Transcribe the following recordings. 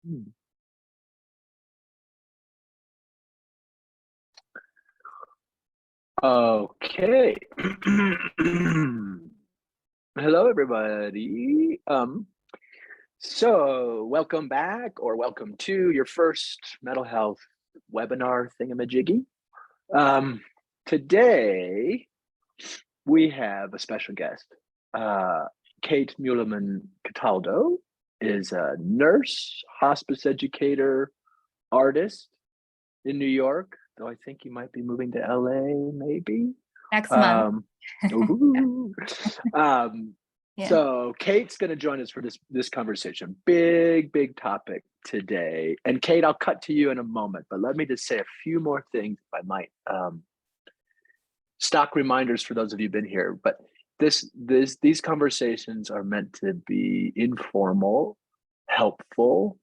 Hmm. Okay. Hello, everybody. So welcome back or welcome to your first mental health webinar thingamajiggy. Today we have a special guest. Kate Cataldo is a nurse, hospice educator, artist in New York, though I think you might be moving to LA maybe. Next month. Yeah. So Kate's going to join us for this conversation. Big topic today. And Kate, I'll cut to you in a moment, but let me just say a few more things if I might. Stock reminders for those of you who've been here, but these conversations are meant to be informal, helpful,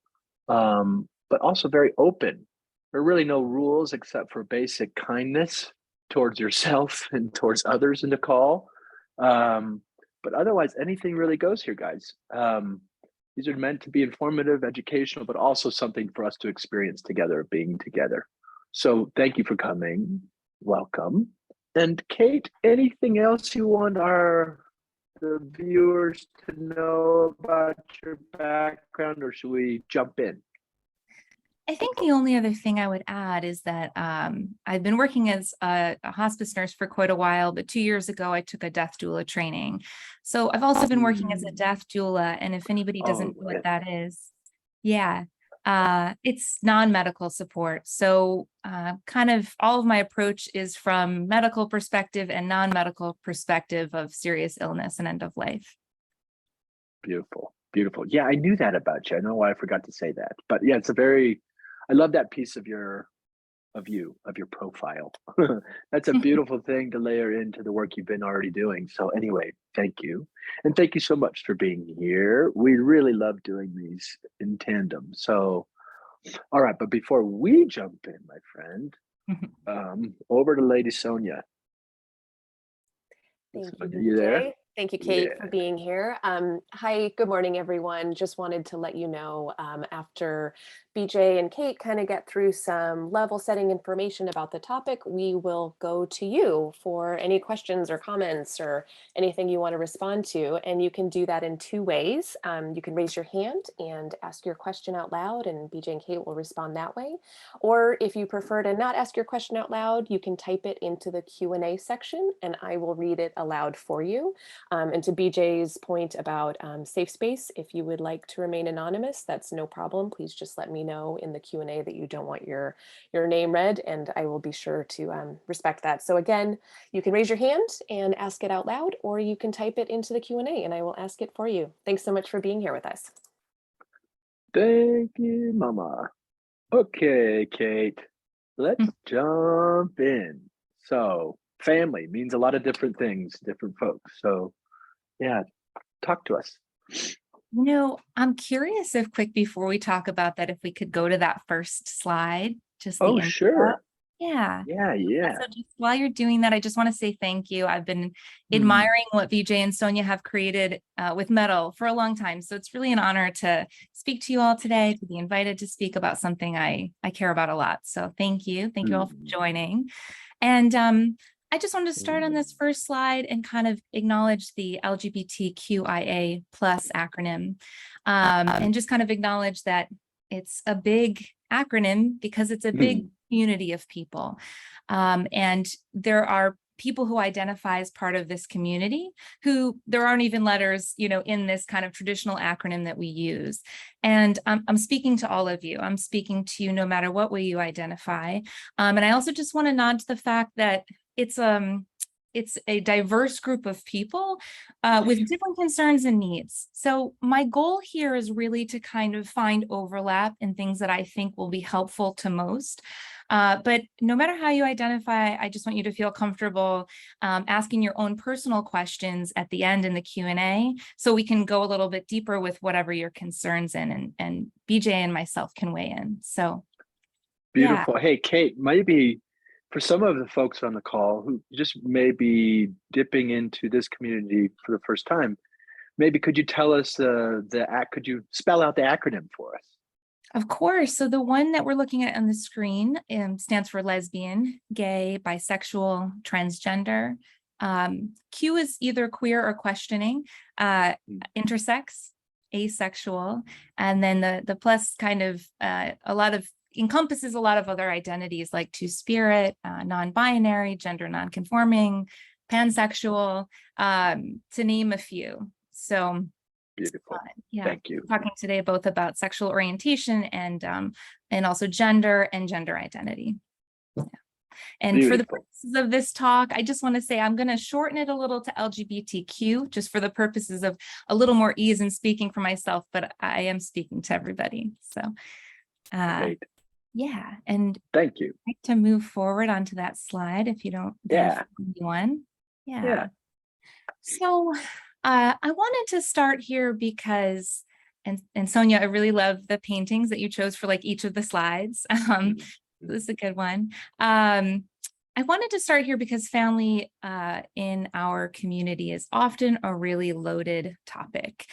but also very open. There are really no rules except for basic kindness towards yourself and towards others in the call. But otherwise, anything really goes here, guys. These are meant to be informative, educational, but also something for us to experience together, being together. So thank you for coming. Welcome. And Kate, anything else you want the viewers to know about your background, or should we jump in? I think the only other thing I would add is that I've been working as a hospice nurse for quite a while, but 2 years ago, I took a death doula training. So I've also been working as a death doula. And if anybody doesn't know what that is, it's non-medical support. So kind of all of my approach is from medical perspective and non-medical perspective of serious illness and end of life. Beautiful. Yeah, I knew that about you. I don't know why I forgot to say that, but yeah, I love that piece of your profile. That's a beautiful thing to layer into the work you've been already doing. So anyway, thank you. And thank you so much for being here. We really love doing these in tandem. So, all right, but before we jump in, my friend, over to Lady Sonia. Thank you, Sonia, you there? Thank you, Kate, for being here. Hi, good morning, everyone. Just wanted to let you know after BJ and Kate kind of get through some level setting information about the topic, we will go to you for any questions or comments or anything you want to respond to. And you can do that in two ways. You can raise your hand and ask your question out loud, and BJ and Kate will respond that way. Or if you prefer to not ask your question out loud, you can type it into the Q&A section and I will read it aloud for you. And to BJ's point about safe space, if you would like to remain anonymous, that's no problem. Please just let me know in the Q&A that you don't want your name read, and I will be sure to respect that. So again, you can raise your hand and ask it out loud, or you can type it into the Q&A and I will ask it for you. Thanks so much for being here with us. Thank you, Mama. Okay, Kate, let's jump in. So family means a lot of different things, different folks. So yeah, talk to us. I'm curious if quick before we talk about that, if we could go to that first slide, just the intro. Sure. Yeah. So just while you're doing that, I just want to say thank you. I've been admiring what VJ and Sonia have created with Mettle for a long time. So it's really an honor to speak to you all today, to be invited to speak about something I care about a lot. So thank you. Thank you all for joining. And I just wanted to start on this first slide and kind of acknowledge the LGBTQIA plus acronym and just kind of acknowledge that it's a big acronym because it's a big community of people. And there are people who identify as part of this community who there aren't even letters, in this kind of traditional acronym that we use. And I'm speaking to all of you. I'm speaking to you no matter what way you identify. And I also just want to nod to the fact that it's a diverse group of people with different concerns and needs. So my goal here is really to kind of find overlap in things that I think will be helpful to most. But no matter how you identify, I just want you to feel comfortable asking your own personal questions at the end in the Q&A so we can go a little bit deeper with whatever your concerns in, and BJ and myself can weigh in. So beautiful. Yeah. Hey, Kate, maybe for some of the folks on the call who just may be dipping into this community for the first time, maybe could you tell us could you spell out the acronym for us? Of course. So the one that we're looking at on the screen stands for lesbian, gay, bisexual, transgender. Q is either queer or questioning, intersex, asexual, and then the plus kind of encompasses a lot of other identities like two-spirit, non-binary, gender non-conforming, pansexual, to name a few. So Beautiful. yeah, Thank you. talking today both about sexual orientation and also gender and gender identity. Yeah. And Beautiful. for the purposes of this talk, I just want to say I'm going to shorten it a little to LGBTQ, just for the purposes of a little more ease in speaking for myself, but I am speaking to everybody. So Great. yeah, and Thank you. I'd like to move forward onto that slide if you don't. Yeah. One. Yeah. Yeah. So I wanted to start here because, and Sonia, I really love the paintings that you chose for like each of the slides. This is a good one. I wanted to start here because family in our community is often a really loaded topic.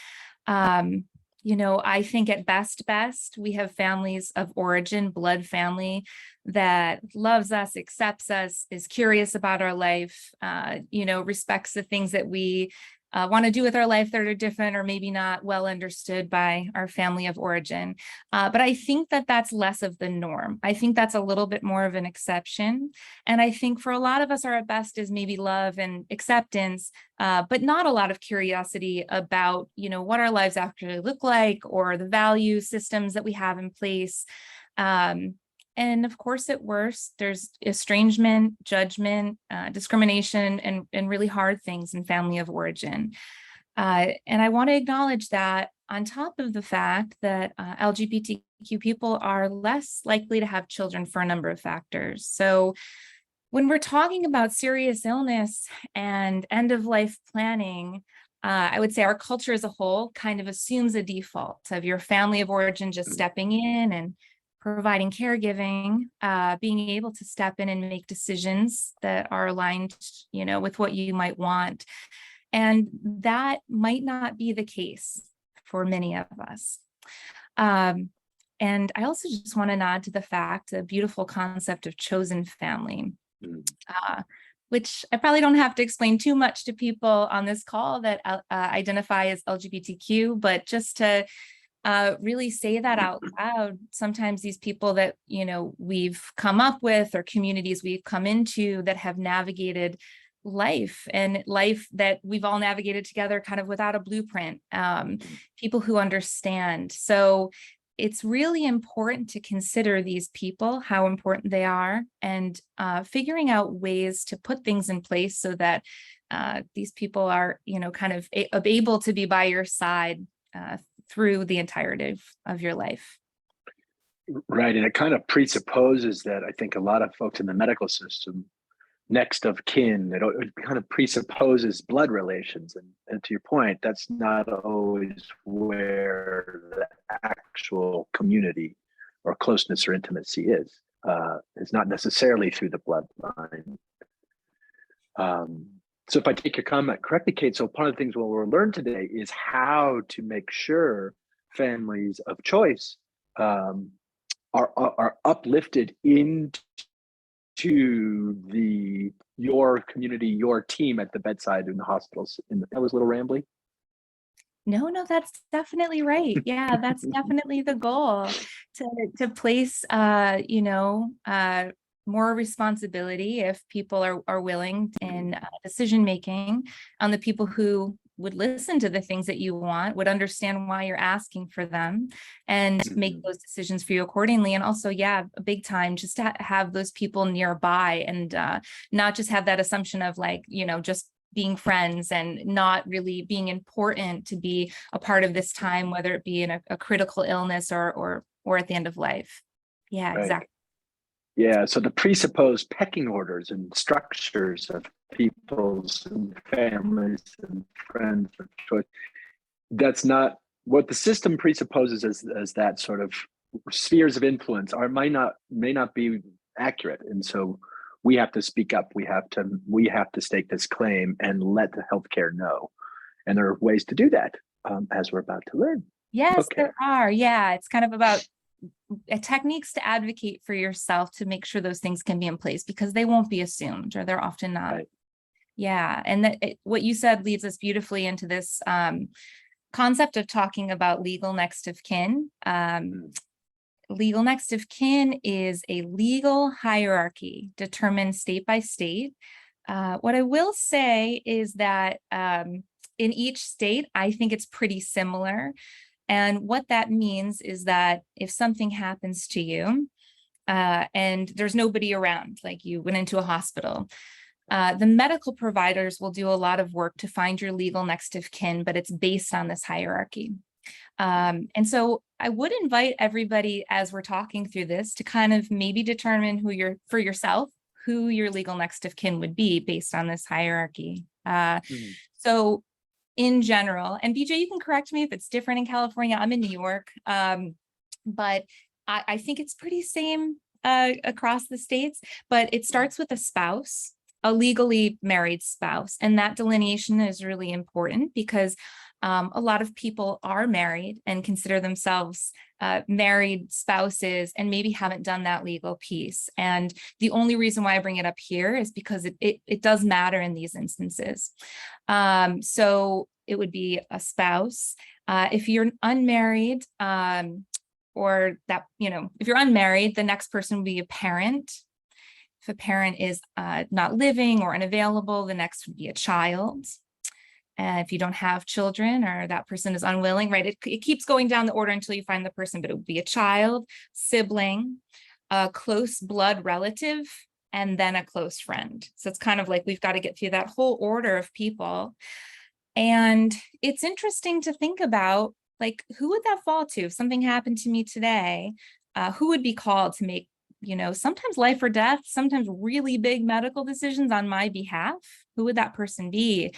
You know, I think at best, we have families of origin, blood family that loves us, accepts us, is curious about our life, you know, respects the things that we want to do with our life that are different or maybe not well understood by our family of origin. But I think that that's less of the norm. I think that's a little bit more of an exception. And I think for a lot of us, our at best is maybe love and acceptance, but not a lot of curiosity about, you know, what our lives actually look like or the value systems that we have in place. And of course, at worst, there's estrangement, judgment, discrimination, and really hard things in family of origin. And I want to acknowledge that on top of the fact that LGBTQ people are less likely to have children for a number of factors. So when we're talking about serious illness and end-of-life planning, I would say our culture as a whole kind of assumes a default of your family of origin just stepping in and providing caregiving, being able to step in and make decisions that are aligned, you know, with what you might want. And that might not be the case for many of us. And I also just want to nod to the fact, the beautiful concept of chosen family, which I probably don't have to explain too much to people on this call that identify as LGBTQ, but just to really say that out loud. Sometimes these people that, you know, we've come up with or communities we've come into that have navigated life and life that we've all navigated together kind of without a blueprint, people who understand. So it's really important to consider these people, how important they are, and figuring out ways to put things in place so that these people are, you know, kind of able to be by your side through the entirety of your life. Right. And it kind of presupposes that I think a lot of folks in the medical system, next of kin, it kind of presupposes blood relations. And to your point, that's not always where the actual community or closeness or intimacy is. It's not necessarily through the bloodline. So if I take your comment correctly, Kate, so part of the things we'll learn today is how to make sure families of choice are uplifted into your community, your team at the bedside in the hospitals. That was a little rambly. No, that's definitely right. Yeah, that's definitely the goal, to place, you know, more responsibility, if people are willing, in decision making on the people who would listen to the things that you want, would understand why you're asking for them, and make those decisions for you accordingly. And also, yeah, big time, just to have those people nearby, and not just have that assumption of like, you know, just being friends and not really being important to be a part of this time, whether it be in a critical illness or at the end of life. Yeah, Right. exactly. Yeah, so the presupposed pecking orders and structures of people's and families and friends of choice, that's not what the system presupposes as that sort of spheres of influence may not be accurate. And so we have to speak up. We have to stake this claim and let the healthcare know. And there are ways to do that, as we're about to learn. Yes, Okay. there are. Yeah, it's kind of about techniques to advocate for yourself to make sure those things can be in place, because they won't be assumed, or they're often not. Right. Yeah. And what you said leads us beautifully into this concept of talking about legal next of kin. Legal next of kin is a legal hierarchy determined state by state. What I will say is that in each state, I think it's pretty similar. And what that means is that if something happens to you and there's nobody around, like you went into a hospital, the medical providers will do a lot of work to find your legal next of kin, but it's based on this hierarchy. And so I would invite everybody, as we're talking through this, to kind of maybe determine for yourself, who your legal next of kin would be based on this hierarchy. So in general, and BJ, you can correct me if it's different in California. I'm in New York, but I think it's pretty same across the states, but it starts with a spouse, a legally married spouse. And that delineation is really important because a lot of people are married and consider themselves married spouses and maybe haven't done that legal piece. And the only reason why I bring it up here is because it does matter in these instances. So it would be a spouse. If you're unmarried, or that, if you're unmarried, the next person would be a parent. If a parent is not living or unavailable, the next would be a child. And if you don't have children, or that person is unwilling, right? It keeps going down the order until you find the person, but it would be a child, sibling, a close blood relative, and then a close friend. So it's kind of like we've got to get through that whole order of people. And it's interesting to think about, like, who would that fall to? If something happened to me today, who would be called to make, sometimes life or death, sometimes really big medical decisions on my behalf? Who would that person be?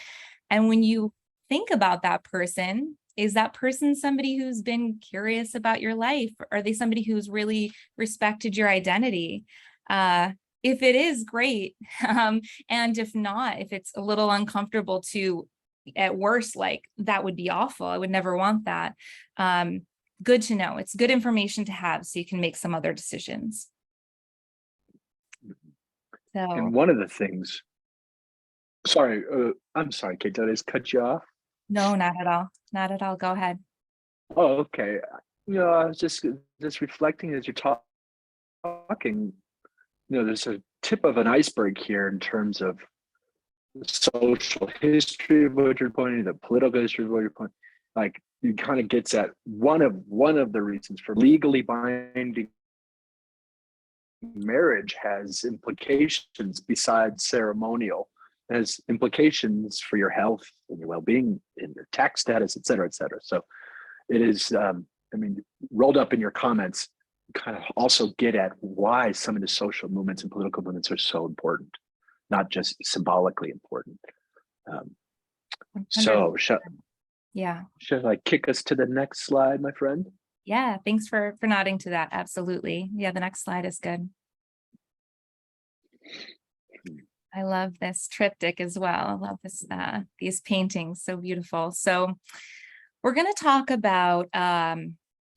And when you think about that person, is that person somebody who's been curious about your life? Are they somebody who's really respected your identity? If it is, great. And if not, if it's a little uncomfortable to, at worst, like, that would be awful. I would never want that. Good to know. It's good information to have so you can make some other decisions. So, And one of the things, I'm sorry, Kate, did I just cut you off? no, not at all. Not at all. Go ahead. Oh, okay. I was just reflecting as you're talking, there's a tip of an iceberg here in terms of the social history of what you're pointing, the political history of what you're pointing. Like, it kind of gets at one of the reasons for legally binding marriage has implications besides ceremonial, has implications for your health and your well-being and your tax status, et cetera, et cetera. So it is, rolled up in your comments, kind of also get at why some of the social movements and political movements are so important, not just symbolically important. So should I kick us to the next slide, my friend? Yeah, thanks for nodding to that. Absolutely. Yeah, the next slide is good. I love this triptych as well. I love this, these paintings, so beautiful. So we're going to talk about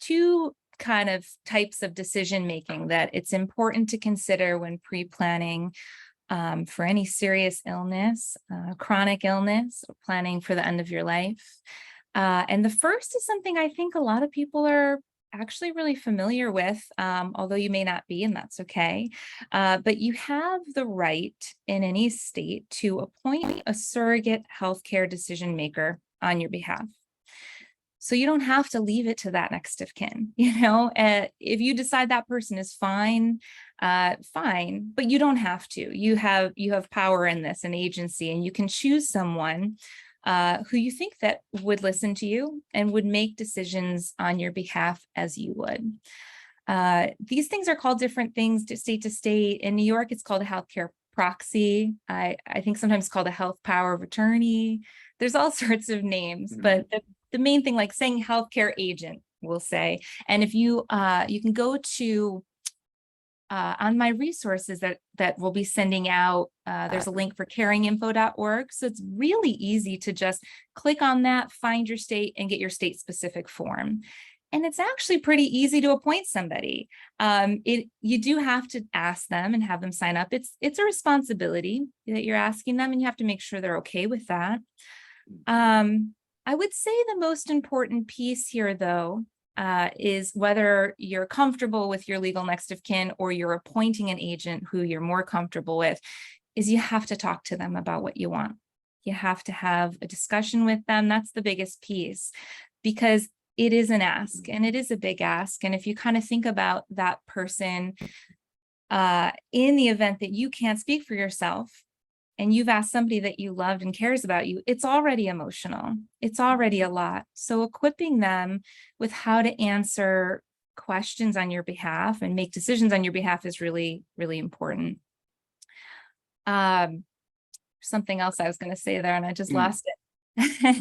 two kind of types of decision making that it's important to consider when pre-planning for any serious illness, chronic illness, or planning for the end of your life. And the first is something I think a lot of people are actually really familiar with, although you may not be, and that's okay. But you have the right in any state to appoint a surrogate healthcare decision maker on your behalf. So you don't have to leave it to that next of kin. If you decide that person is fine, fine, but you don't have to. You have power in this, an agency, and you can choose someone who you think that would listen to you and would make decisions on your behalf as you would. These things are called different things to state. In New York, it's called a healthcare proxy. I think sometimes called a health power of attorney. There's all sorts of names, but the main thing, like saying healthcare agent, we'll say. And if you can go to on my resources that we'll be sending out, there's a link for caringinfo.org. So it's really easy to just click on that, find your state, and get your state specific form. And it's actually pretty easy to appoint somebody. You do have to ask them and have them sign up. It's a responsibility that you're asking them, and you have to make sure they're okay with that. I would say the most important piece here, though, is whether you're comfortable with your legal next of kin or you're appointing an agent who you're more comfortable with, is you have to talk to them about what you want. You have to have a discussion with them. That's the biggest piece, because it is an ask, and it is a big ask. And if you kind of think about that person, in the event that you can't speak for yourself and you've asked somebody that you loved and cares about you, it's already emotional. It's already a lot. So equipping them with how to answer questions on your behalf and make decisions on your behalf is really, really important. Something else I was going to say there, and I just lost it.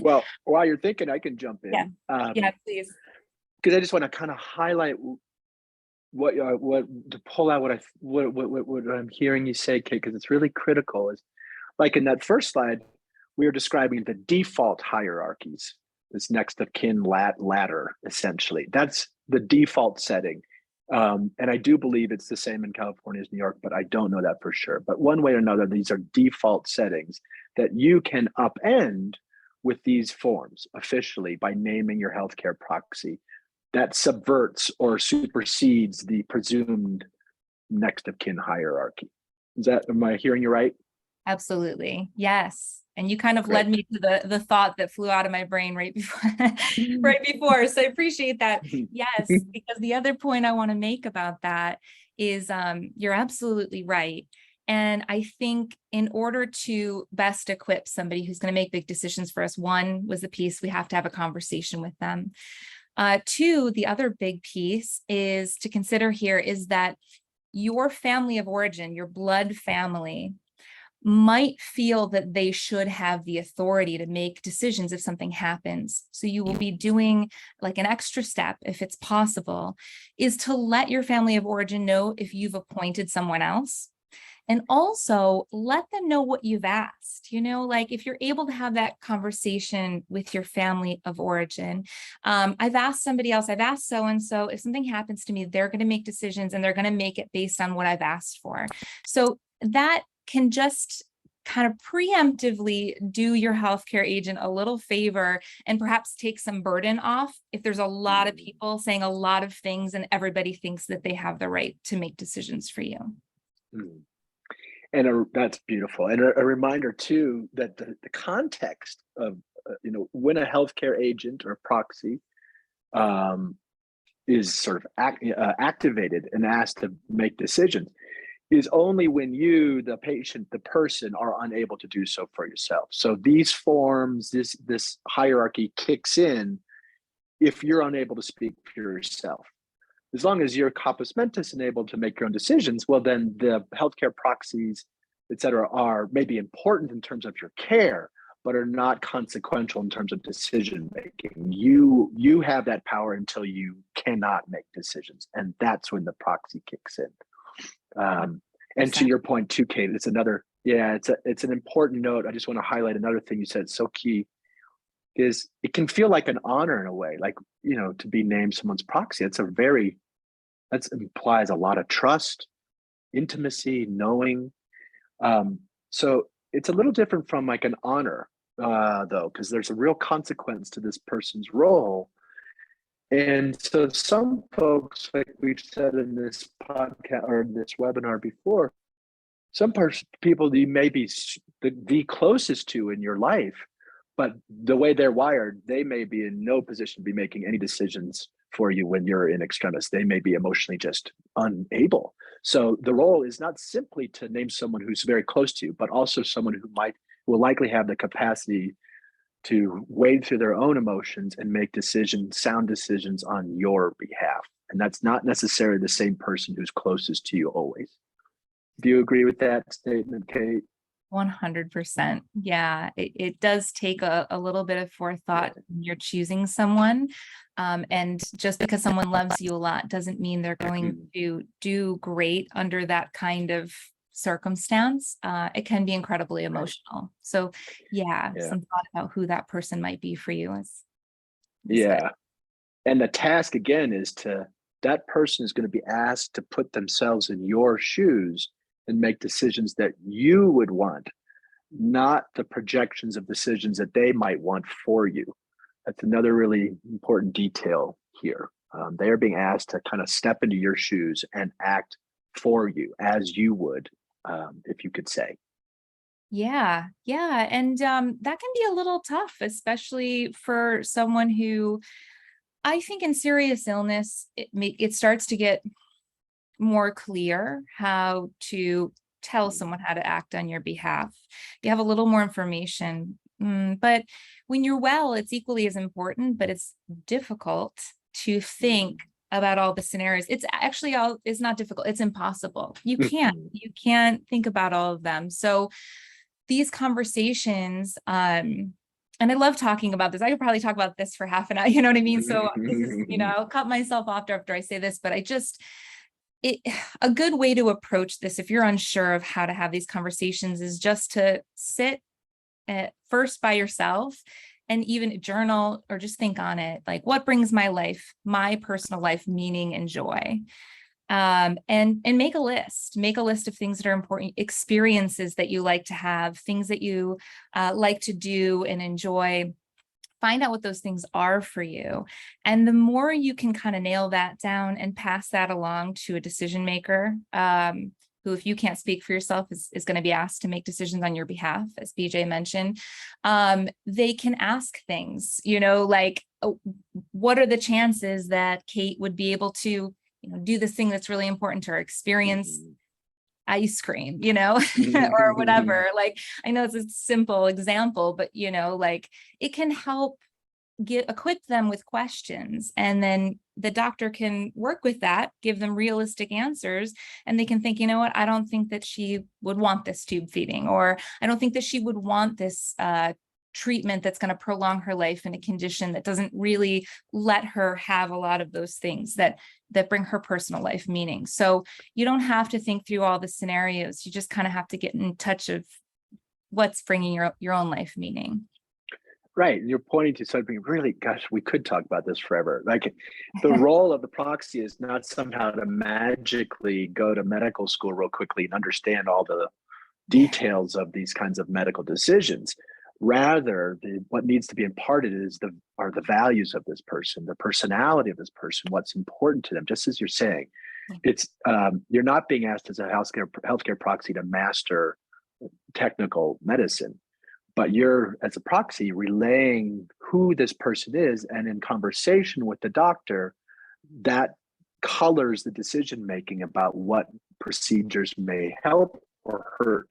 Well, while you're thinking, I can jump in. Yeah, please. Because I just want to kind of highlight what to pull out what I'm hearing you say, Kate, because it's really critical. Is like in that first slide, we were describing the default hierarchies, this next of kin ladder, essentially. That's the default setting. And I do believe it's the same in California as New York, but I don't know that for sure. But one way or another, these are default settings that you can upend with these forms officially by naming your healthcare proxy. That subverts or supersedes the presumed next of kin hierarchy. Am I hearing you right? Absolutely. Yes. And you kind of Great. led me to the thought that flew out of my brain right before. So I appreciate that. Yes, because the other point I want to make about that is you're absolutely right. And I think in order to best equip somebody who's going to make big decisions for us, one was the piece we have to have a conversation with them. Two, the other big piece is to consider here is that your family of origin, your blood family, might feel that they should have the authority to make decisions if something happens. So you will be doing like an extra step, if it's possible, is to let your family of origin know if you've appointed someone else. And also let them know what you've asked, like if you're able to have that conversation with your family of origin. I've asked somebody else, I've asked so-and-so, if something happens to me, they're going to make decisions and they're going to make it based on what I've asked for. So that can just kind of preemptively do your healthcare agent a little favor and perhaps take some burden off if there's a lot of people saying a lot of things and everybody thinks that they have the right to make decisions for you. And that's beautiful. And a reminder too, that the context of, when a healthcare agent or proxy is sort of activated and asked to make decisions is only when you, the patient, the person, are unable to do so for yourself. So these forms, this hierarchy kicks in if you're unable to speak for yourself. As long as you're compos mentis and able to make your own decisions, well, then the healthcare proxies, et cetera, are maybe important in terms of your care, but are not consequential in terms of decision making. You have that power until you cannot make decisions, and that's when the proxy kicks in. And to your point too, Kate, it's an important note. I just want to highlight another thing you said, so key, is it can feel like an honor in a way, like, to be named someone's proxy. That implies a lot of trust, intimacy, knowing. So it's a little different from like an honor, though, because there's a real consequence to this person's role. And so some folks, like we've said in this podcast or this webinar before, some people you may be the closest to in your life, but the way they're wired, they may be in no position to be making any decisions for you when you're in extremis. They may be emotionally just unable. So the role is not simply to name someone who's very close to you, but also someone who will likely have the capacity to wade through their own emotions and make sound decisions on your behalf. And that's not necessarily the same person who's closest to you always. Do you agree with that statement, Kate? 100%. Yeah, it does take a little bit of forethought when you're choosing someone. And just because someone loves you a lot doesn't mean they're going to do great under that kind of circumstance. It can be incredibly emotional. So some thought about who that person might be for you is yeah. good. And the task again is that person is going to be asked to put themselves in your shoes and make decisions that you would want, not the projections of decisions that they might want for you. That's another really important detail here. They are being asked to kind of step into your shoes and act for you as you would, if you could say. Yeah, yeah. And that can be a little tough, especially for someone who, I think in serious illness, it starts to get more clear how to tell someone how to act on your behalf. You have a little more information. But when you're well, it's equally as important, but it's difficult to think about all the scenarios. It's actually it's not difficult. It's impossible. You can't think about all of them. So these conversations, and I love talking about this. I could probably talk about this for half an hour, you know what I mean? So this is, I'll cut myself off after I say this, but a good way to approach this, if you're unsure of how to have these conversations, is just to sit first by yourself and even journal or just think on it. Like, what brings my personal life, meaning and joy? And make a list of things that are important, experiences that you like to have, things that you like to do and enjoy. Find out what those things are for you. And the more you can kind of nail that down and pass that along to a decision maker, who, if you can't speak for yourself, is going to be asked to make decisions on your behalf, as BJ mentioned, they can ask things, like, what are the chances that Kate would be able to do this thing that's really important to her, experience ice cream, or whatever. Like, I know it's a simple example, but like, it can help equip them with questions, and then the doctor can work with that, give them realistic answers, and they can think, what, I don't think that she would want this tube feeding, or I don't think that she would want this treatment that's going to prolong her life in a condition that doesn't really let her have a lot of those things that bring her personal life meaning. So you don't have to think through all the scenarios. You just kind of have to get in touch of what's bringing your own life meaning. Right. And you're pointing to something really, gosh, we could talk about this forever. Like, the role of the proxy is not somehow to magically go to medical school real quickly and understand all the details of these kinds of medical decisions. Rather, what needs to be imparted are the values of this person, the personality of this person, what's important to them. Just as you're saying, it's you're not being asked as a healthcare proxy to master technical medicine, but you're, as a proxy, relaying who this person is, and in conversation with the doctor, that colors the decision making about what procedures may help or hurt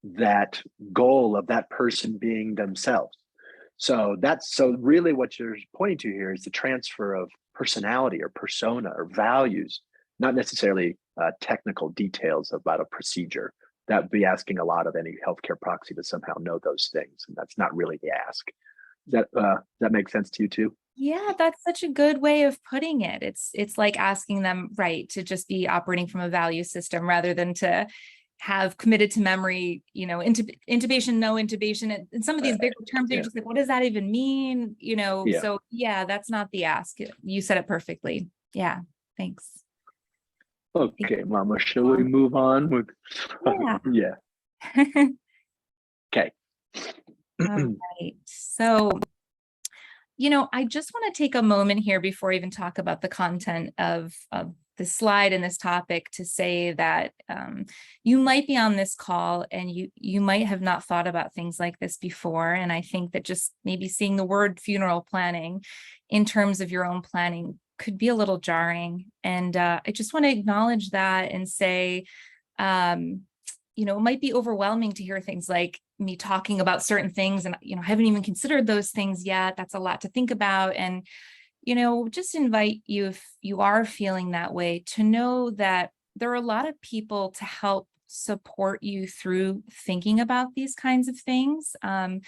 that goal of that person being themselves. So really what you're pointing to here is the transfer of personality or persona or values, not necessarily technical details about a procedure. That would be asking a lot of any healthcare proxy to somehow know those things, and that's not really the ask. Does that make sense to you too? Yeah, that's such a good way of putting it. It's like asking them, right, to just be operating from a value system rather than to have committed to memory, intubation, no intubation. And some of these bigger terms, you're just like, what does that even mean? So yeah, that's not the ask. You said it perfectly. Yeah, thanks. Okay, Mama, shall we move on with? Yeah. Okay. All right. So, I just want to take a moment here before I even talk about the content of the slide and this topic to say that you might be on this call and you might have not thought about things like this before. And I think that just maybe seeing the word funeral planning in terms of your own planning could be a little jarring. And I just want to acknowledge that and say, it might be overwhelming to hear things like me talking about certain things and, I haven't even considered those things yet. That's a lot to think about. And, just invite you, if you are feeling that way, to know that there are a lot of people to help support you through thinking about these kinds of things. I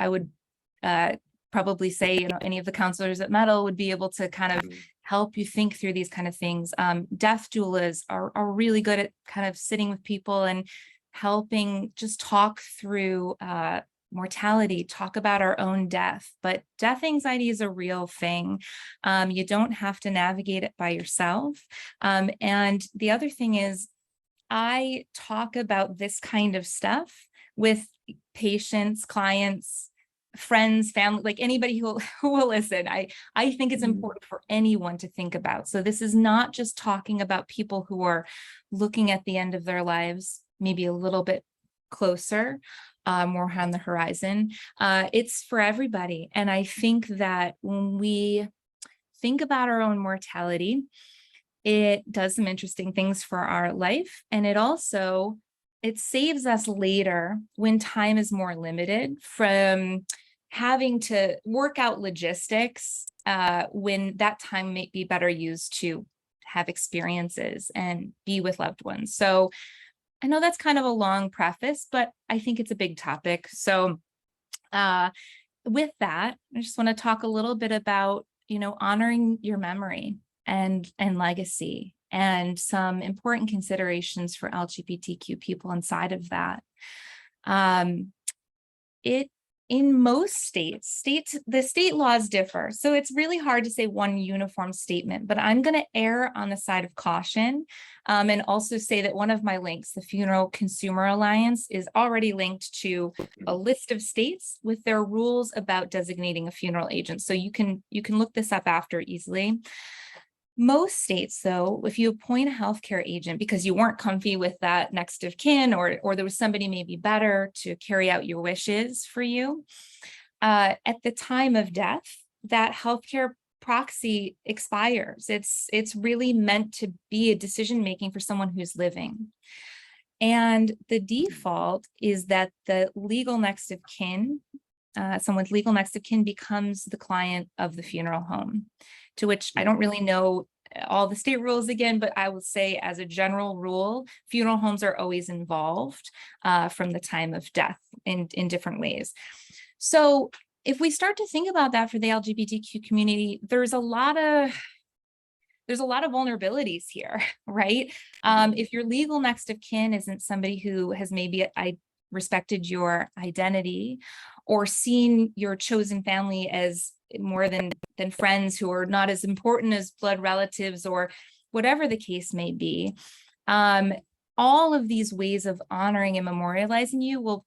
would probably say, any of the counselors at Mettle would be able to kind of help you think through these kind of things. Death doulas are really good at kind of sitting with people and helping just talk through mortality, talk about our own death. But death anxiety is a real thing. You don't have to navigate it by yourself. And the other thing is, I talk about this kind of stuff with patients, clients, friends, family, like anybody who will listen. I think it's important for anyone to think about. So this is not just talking about people who are looking at the end of their lives, maybe a little bit closer, more on the horizon. It's for everybody. And I think that when we think about our own mortality, it does some interesting things for our life. And it saves us later when time is more limited from having to work out logistics, when that time may be better used to have experiences and be with loved ones. So I know that's kind of a long preface, but I think it's a big topic. So with that, I just want to talk a little bit about, honoring your memory and legacy, and some important considerations for LGBTQ people inside of that. In most states, the state laws differ. So it's really hard to say one uniform statement, but I'm going to err on the side of caution, and also say that one of my links, the Funeral Consumer Alliance, is already linked to a list of states with their rules about designating a funeral agent. So you can look this up after easily. Most states, though, if you appoint a healthcare agent because you weren't comfy with that next of kin, or there was somebody maybe better to carry out your wishes for you, at the time of death, that healthcare proxy expires. It's really meant to be a decision making for someone who's living. And the default is that the legal next of kin, someone's legal next of kin, becomes the client of the funeral home, to which I don't really know all the state rules again, but I will say as a general rule, funeral homes are always involved from the time of death in different ways. So if we start to think about that for the LGBTQ community, there's a lot of vulnerabilities here, right? If your legal next of kin isn't somebody who has maybe respected your identity or seen your chosen family as more than friends who are not as important as blood relatives, or whatever the case may be, all of these ways of honoring and memorializing you will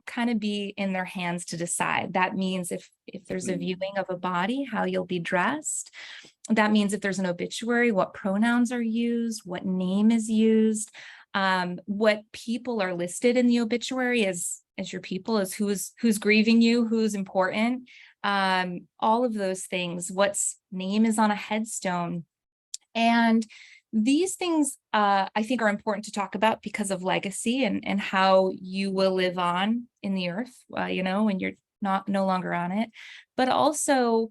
kind of be in their hands to decide. That means if there's a viewing of a body, how you'll be dressed. That means if there's an obituary, what pronouns are used, what name is used, what people are listed in the obituary as your people, as who's grieving you, who's important, all of those things, what's name is on a headstone. And these things, I think, are important to talk about because of legacy and how you will live on in the earth, when you're no longer on it. But also,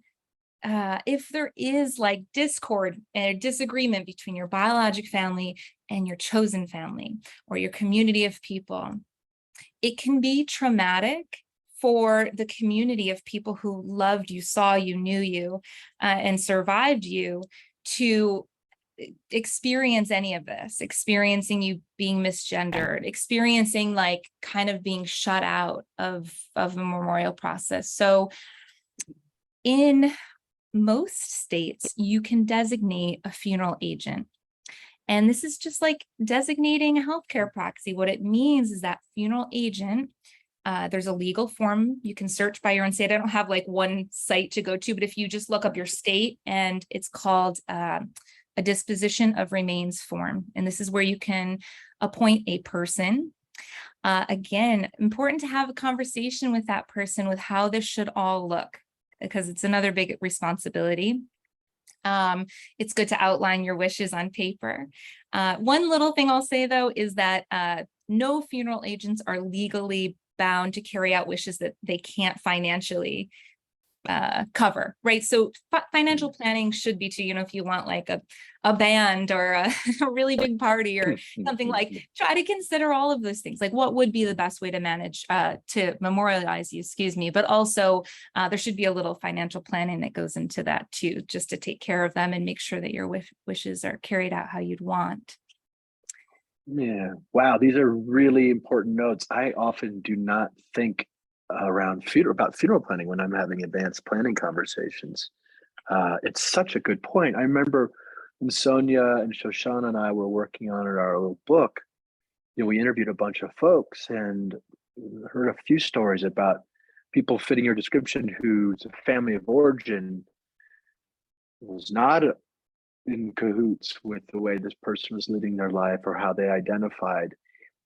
if there is like discord and disagreement between your biologic family and your chosen family or your community of people, it can be traumatic for the community of people who loved you, saw you, knew you, and survived you to experience any of this, experiencing you being misgendered, experiencing like kind of being shut out of a memorial process. So in most states, you can designate a funeral agent. And this is just like designating a healthcare proxy. What it means is that funeral agent, there's a legal form you can search by your own state. I don't have like one site to go to, but if you just look up your state, and it's called a disposition of remains form. And this is where you can appoint a person. Again, important to have a conversation with that person with how this should all look, because it's another big responsibility. It's good to outline your wishes on paper. One little thing I'll say, though, is that no funeral agents are legally bound to carry out wishes that they can't financially cover, right? So financial planning should be to, if you want like a band or a really big party or something, like try to consider all of those things, like what would be the best way to manage, to memorialize you, but also there should be a little financial planning that goes into that too, just to take care of them and make sure that your wishes are carried out how you'd want. Yeah. Wow. These are really important notes. I often do not think around funeral planning when I'm having advanced planning conversations. It's such a good point. I remember when Sonia and Shoshana and I were working on our little book, we interviewed a bunch of folks and heard a few stories about people fitting your description whose family of origin was not in cahoots with the way this person was living their life or how they identified.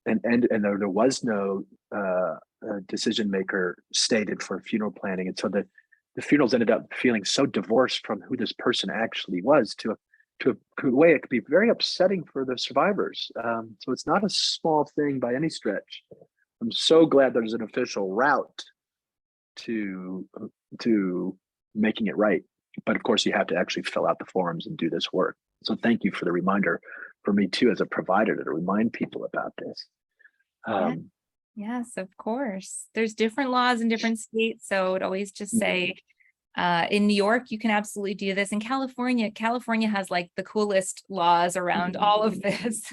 And there was no decision maker stated for funeral planning. And so the funerals ended up feeling so divorced from who this person actually was to a way it could be very upsetting for the survivors. So it's not a small thing by any stretch. I'm so glad there's an official route to making it right. But of course, you have to actually fill out the forms and do this work. So thank you for the reminder for me too, as a provider, to remind people about this. Yes, of course. There's different laws in different states. So I would always just say, in New York, you can absolutely do this. In California has like the coolest laws around all of this,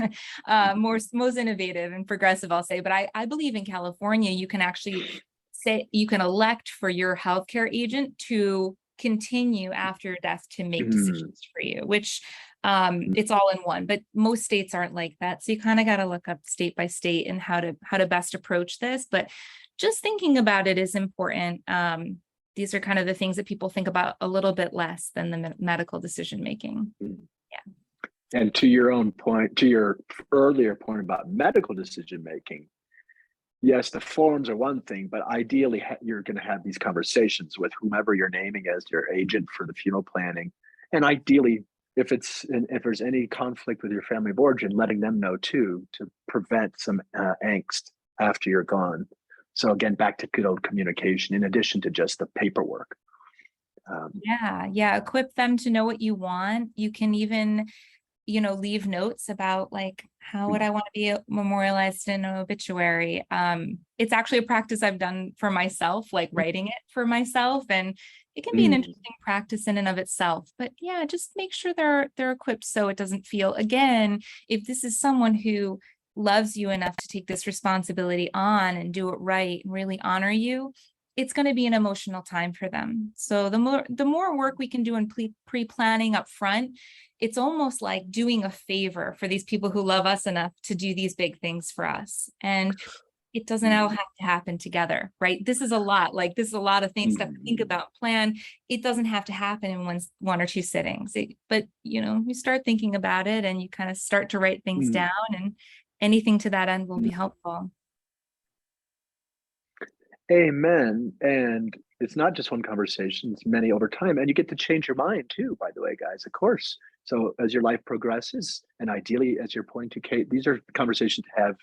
most innovative and progressive, I'll say. But I believe in California, you can actually say, you can elect for your healthcare agent to continue after your death to make decisions for you, which it's all in one, but most states aren't like that. So you kind of got to look up state by state and how to best approach this. But just thinking about it is important. These are kind of the things that people think about a little bit less than the medical decision making. Yeah. And to your own point, to your earlier point about medical decision making, yes, the forms are one thing, but ideally you're going to have these conversations with whomever you're naming as your agent for the funeral planning. And ideally, if there's any conflict with your family of origin, letting them know too, to prevent some angst after you're gone. So again, back to good old communication, in addition to just the paperwork. Equip them to know what you want. You can even, leave notes about like, how would I want to be memorialized in an obituary? It's actually a practice I've done for myself, like writing it for myself, and it can be an interesting practice in and of itself. But yeah, just make sure they're equipped so it doesn't feel, again, if this is someone who loves you enough to take this responsibility on and do it right and really honor you, it's going to be an emotional time for them. So the more work we can do in pre-planning up front, it's almost like doing a favor for these people who love us enough to do these big things for us. And it doesn't all have to happen together, right? This is a lot of things to think about, plan. It doesn't have to happen in one or two sittings, but you start thinking about it and you kind of start to write things down, and anything to that end will be helpful. Amen. And it's not just one conversation, it's many over time. And you get to change your mind too, by the way, guys, of course. So as your life progresses, and ideally, as you're pointing to, Kate, these are conversations to have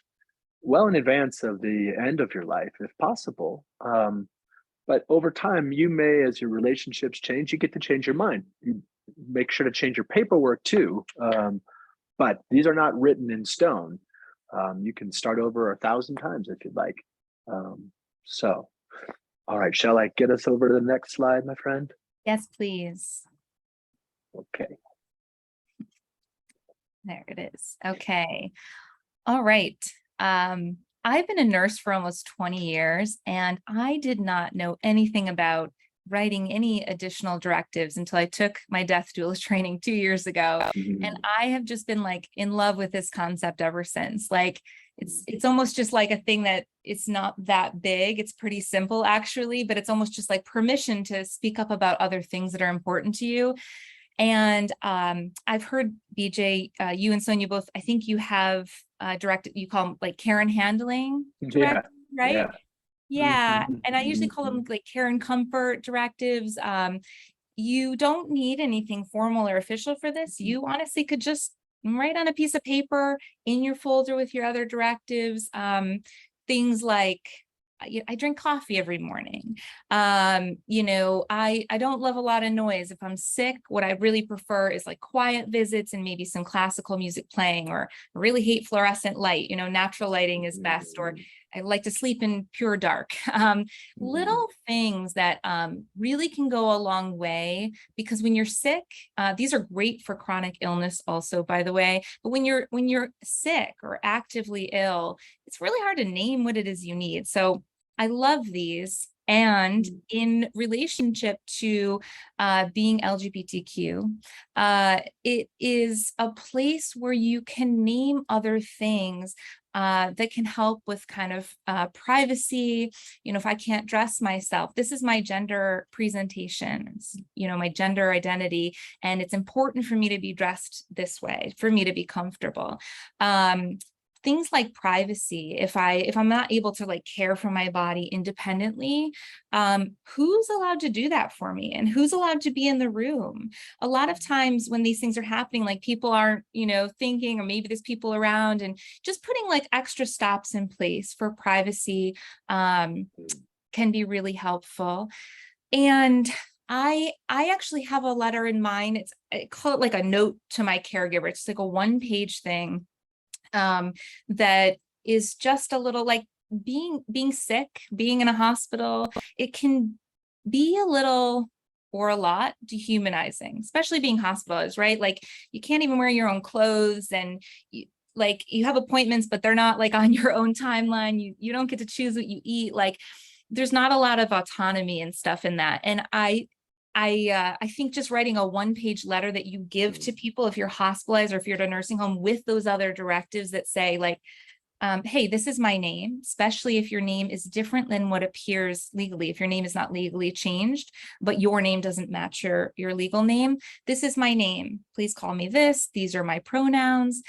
well in advance of the end of your life, if possible. But over time, you may, as your relationships change, you get to change your mind. You make sure to change your paperwork too. But these are not written in stone. You can start over 1,000 times if you'd like. So, all right, shall I get us over to the next slide, my friend? Yes, please. Okay. There it is. Okay. All right. I've been a nurse for almost 20 years, and I did not know anything about writing any additional directives until I took my death doula training 2 years ago. And I have just been like in love with this concept ever since. Like it's almost just like a thing that it's not that big. It's pretty simple actually, but it's almost just like permission to speak up about other things that are important to you. And I've heard, BJ, you and Sonia both, I think you have directed, you call them like care and handling directives, right? Yeah. And I usually call them like care and comfort directives. You don't need anything formal or official for this. You honestly could just write on a piece of paper in your folder with your other directives, things like, I drink coffee every morning. I don't love a lot of noise. If I'm sick, what I really prefer is like quiet visits and maybe some classical music playing, or I really hate fluorescent light, natural lighting is best, or I like to sleep in pure dark. Little things that really can go a long way, because when you're sick, these are great for chronic illness also, by the way, but when you're sick or actively ill, it's really hard to name what it is you need. So I love these. And in relationship to being LGBTQ, it is a place where you can name other things that can help with kind of privacy. You know, if I can't dress myself, this is my gender presentation, it's, you know, my gender identity, and it's important for me to be dressed this way, for me to be comfortable. Things like privacy, if I'm not able to like care for my body independently, who's allowed to do that for me, and who's allowed to be in the room? A lot of times when these things are happening, like people aren't, you know, thinking, or maybe there's people around, and just putting like extra stops in place for privacy can be really helpful. And I actually have a letter in mind. I call it like a note to my caregiver. It's like a one-page thing that is just a little like being sick, being in a hospital. It can be a little or a lot dehumanizing, especially being hospitalized, right? Like you can't even wear your own clothes, and you have appointments, but they're not like on your own timeline. You don't get to choose what you eat. Like there's not a lot of autonomy and stuff in that. And I think just writing a one-page letter that you give to people if you're hospitalized or if you're at a nursing home with those other directives that say like, hey, this is my name, especially if your name is different than what appears legally. If your name is not legally changed, but your name doesn't match your legal name, this is my name. Please call me this. These are my pronouns.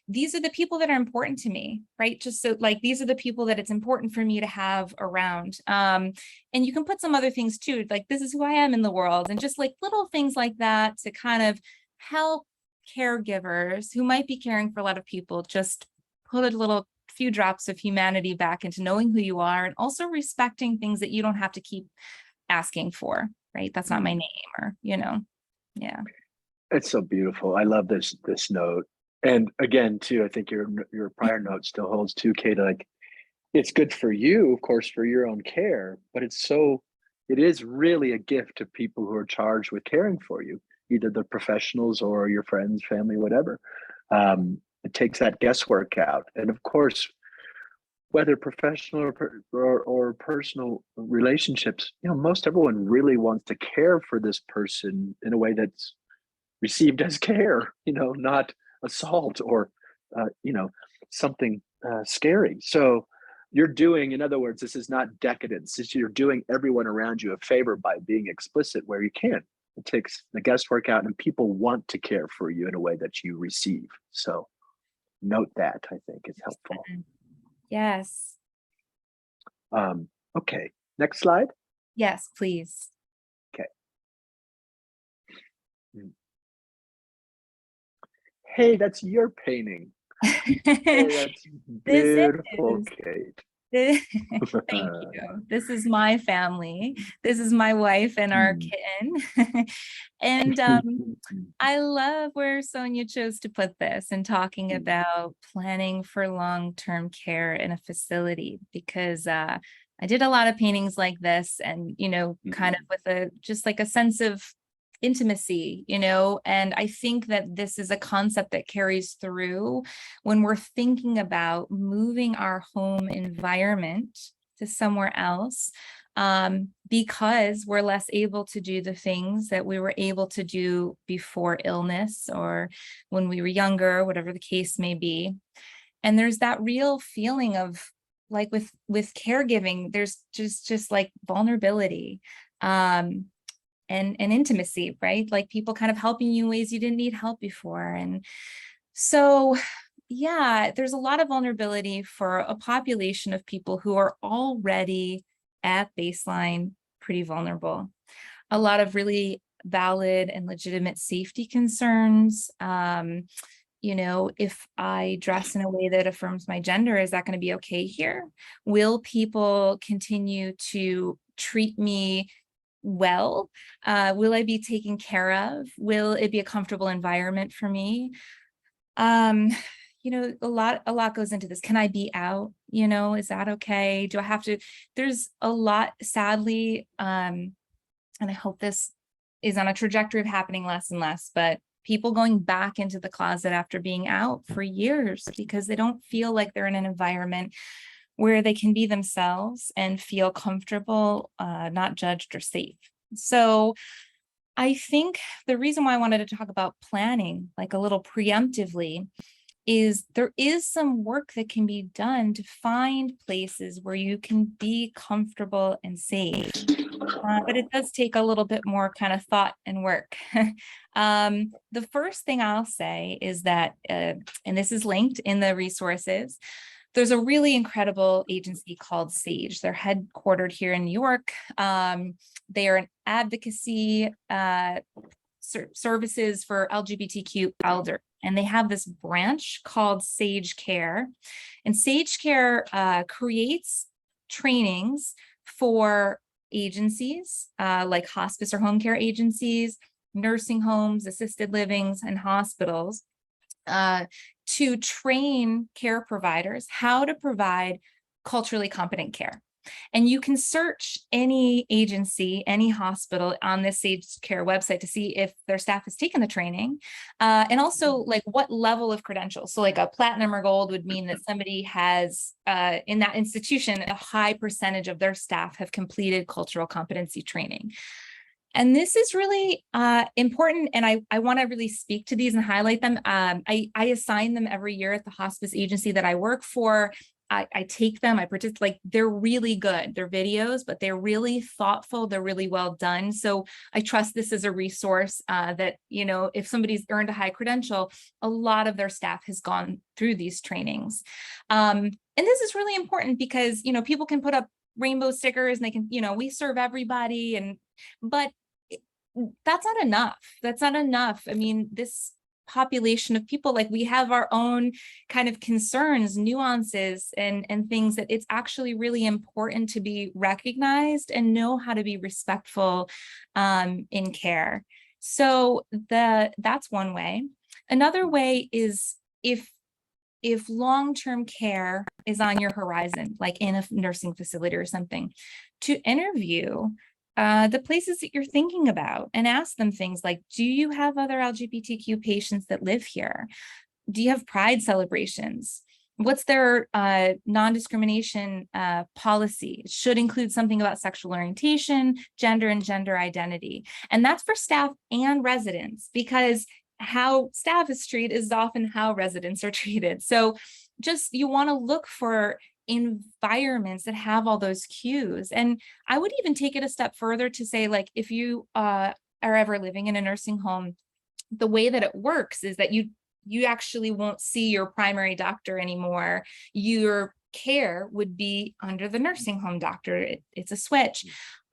These are the people that are important to me, right? Just so like, these are the people that it's important for me to have around. And you can put some other things too, like this is who I am in the world, and just like little things like that to kind of help caregivers who might be caring for a lot of people just put a little few drops of humanity back into knowing who you are, and also respecting things that you don't have to keep asking for, right? That's not my name, or, you know, yeah. It's so beautiful. I love this note. And again, too, I think your prior note still holds too, Kate. Like, it's good for you, of course, for your own care, but it is really a gift to people who are charged with caring for you, either the professionals or your friends, family, whatever. It takes that guesswork out. And of course, whether professional or personal relationships, you know, most everyone really wants to care for this person in a way that's received as care, you know, not assault or, you know, something scary. So you're doing, in other words, this is not decadence. You're doing everyone around you a favor by being explicit where you can. It takes the guesswork out, and people want to care for you in a way that you receive. So note that, I think, is helpful. Yes. Okay, next slide. Yes, please. Okay. Hey, that's your painting. Hey, that's beautiful, Kate. Thank you. This is my family. This is my wife and our kitten. And I love where Sonia chose to put this and talking about planning for long-term care in a facility, because I did a lot of paintings like this, and, you know, kind of with just like a sense of intimacy, you know, and I think that this is a concept that carries through when we're thinking about moving our home environment to somewhere else, because we're less able to do the things that we were able to do before illness or when we were younger, whatever the case may be. And there's that real feeling of like with caregiving, there's just like vulnerability. And intimacy, right? Like people kind of helping you in ways you didn't need help before. And so, yeah, there's a lot of vulnerability for a population of people who are already at baseline pretty vulnerable. A lot of really valid and legitimate safety concerns. You know, if I dress in a way that affirms my gender, is that going to be okay here? Will people continue to treat me well? Will I be taken care of? Will it be a comfortable environment for me? You know, a lot goes into this. Can I be out? You know, is that okay? Do I have to? There's a lot, sadly, and I hope this is on a trajectory of happening less and less, but people going back into the closet after being out for years because they don't feel like they're in an environment where they can be themselves and feel comfortable, not judged or safe. So I think the reason why I wanted to talk about planning, like a little preemptively, is there is some work that can be done to find places where you can be comfortable and safe. But it does take a little bit more kind of thought and work. The first thing I'll say is that, and this is linked in the resources, there's a really incredible agency called SAGE. They're headquartered here in New York. They are an advocacy services for LGBTQ elder. And they have this branch called Sage Care. And Sage Care creates trainings for agencies like hospice or home care agencies, nursing homes, assisted livings, and hospitals to train care providers how to provide culturally competent care. And you can search any agency, any hospital on this Sage Care website to see if their staff has taken the training, and also like what level of credentials. So like a platinum or gold would mean that somebody has, in that institution, a high percentage of their staff have completed cultural competency training. And this is really important, and I want to really speak to these and highlight them. I assign them every year at the hospice agency that I work for. I take them, I participate, like they're really good. They're videos, but they're really thoughtful. They're really well done. So I trust this as a resource that, you know, if somebody's earned a high credential, a lot of their staff has gone through these trainings. And this is really important because, you know, people can put up rainbow stickers and they can, you know, we serve everybody, but that's not enough. That's not enough. I mean, this population of people, like we have our own kind of concerns, nuances, and things that it's actually really important to be recognized and know how to be respectful in care. So that's one way. Another way is if long-term care is on your horizon, like in a nursing facility or something, to interview the places that you're thinking about and ask them things like, do you have other LGBTQ patients that live here? Do you have pride celebrations? What's their non-discrimination policy? It should include something about sexual orientation, gender, and gender identity. And that's for staff and residents, because how staff is treated is often how residents are treated. So just, you want to look for environments that have all those cues. And I would even take it a step further to say, like, if you are ever living in a nursing home, the way that it works is that you actually won't see your primary doctor anymore. Your care would be under the nursing home doctor. It's a switch.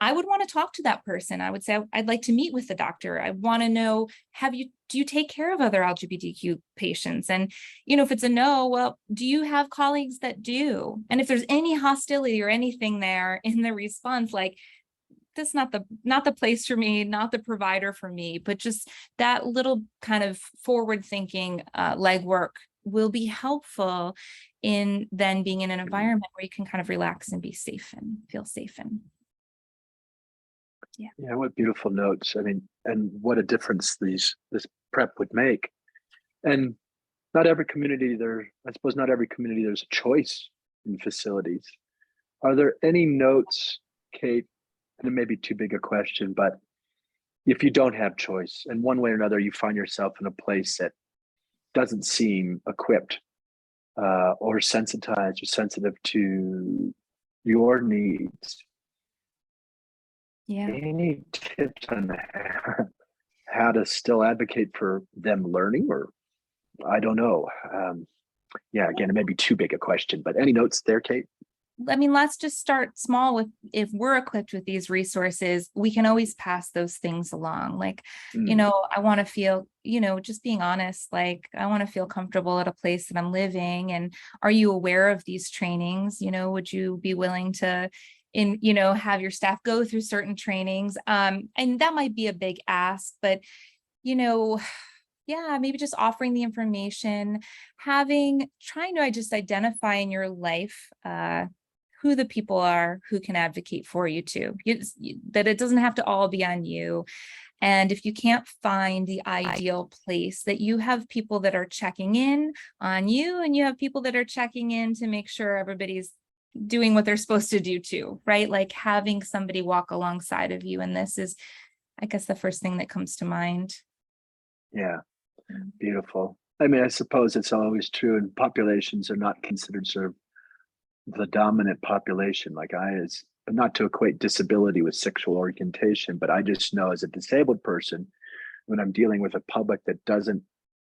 I would want to talk to that person. I would say, I'd like to meet with the doctor. I want to know, do you take care of other LGBTQ patients? And, you know, if it's a no, well, do you have colleagues that do? And if there's any hostility or anything there in the response, like, that's not the place for me, not the provider for me, but just that little kind of forward thinking legwork will be helpful in then being in an environment where you can kind of relax and be safe and feel safe. And yeah, what beautiful notes. I mean, and what a difference this prep would make. And not every community I suppose not every community there's a choice in facilities. Are there any notes, Kate, and it may be too big a question, but if you don't have choice and one way or another you find yourself in a place that doesn't seem equipped or sensitized or sensitive to your needs, any tips on how to still advocate for them learning? Or I don't know. Again, it may be too big a question, but any notes there, Kate? I mean, let's just start small with, if we're equipped with these resources, we can always pass those things along. Like, you know, I want to feel, you know, just being honest, like, I want to feel comfortable at a place that I'm living. And are you aware of these trainings? You know, would you be willing to, have your staff go through certain trainings? And that might be a big ask, but, you know, maybe just offering the information, trying to just identify in your life who the people are who can advocate for you too, that it doesn't have to all be on you. And if you can't find the ideal place, that you have people that are checking in on you, and you have people that are checking in to make sure everybody's doing what they're supposed to do too, right? Like having somebody walk alongside of you. And this is, I guess, the first thing that comes to mind. Yeah, beautiful. I mean, I suppose it's always true, and populations are not considered sort of the dominant population. Like not to equate disability with sexual orientation, but I just know as a disabled person, when I'm dealing with a public that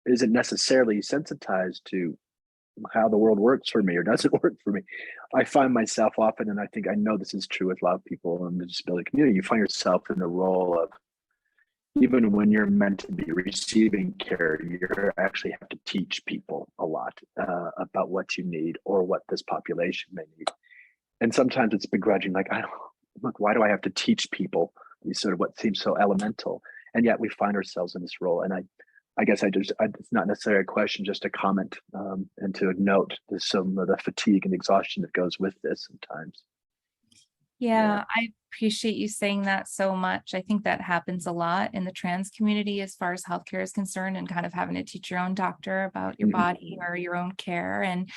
isn't necessarily sensitized to how the world works for me or doesn't work for me, I find myself often, and I think I know this is true with a lot of people in the disability community, you find yourself in the role of, even when you're meant to be receiving care, you actually have to teach people a lot about what you need or what this population may need. And sometimes it's begrudging, like, why do I have to teach people these sort of what seems so elemental? And yet we find ourselves in this role. And I guess it's not necessarily a question, just a comment, and to note some of the fatigue and exhaustion that goes with this sometimes. Yeah, I appreciate you saying that so much. I think that happens a lot in the trans community as far as healthcare is concerned, and kind of having to teach your own doctor about your body or your own care. And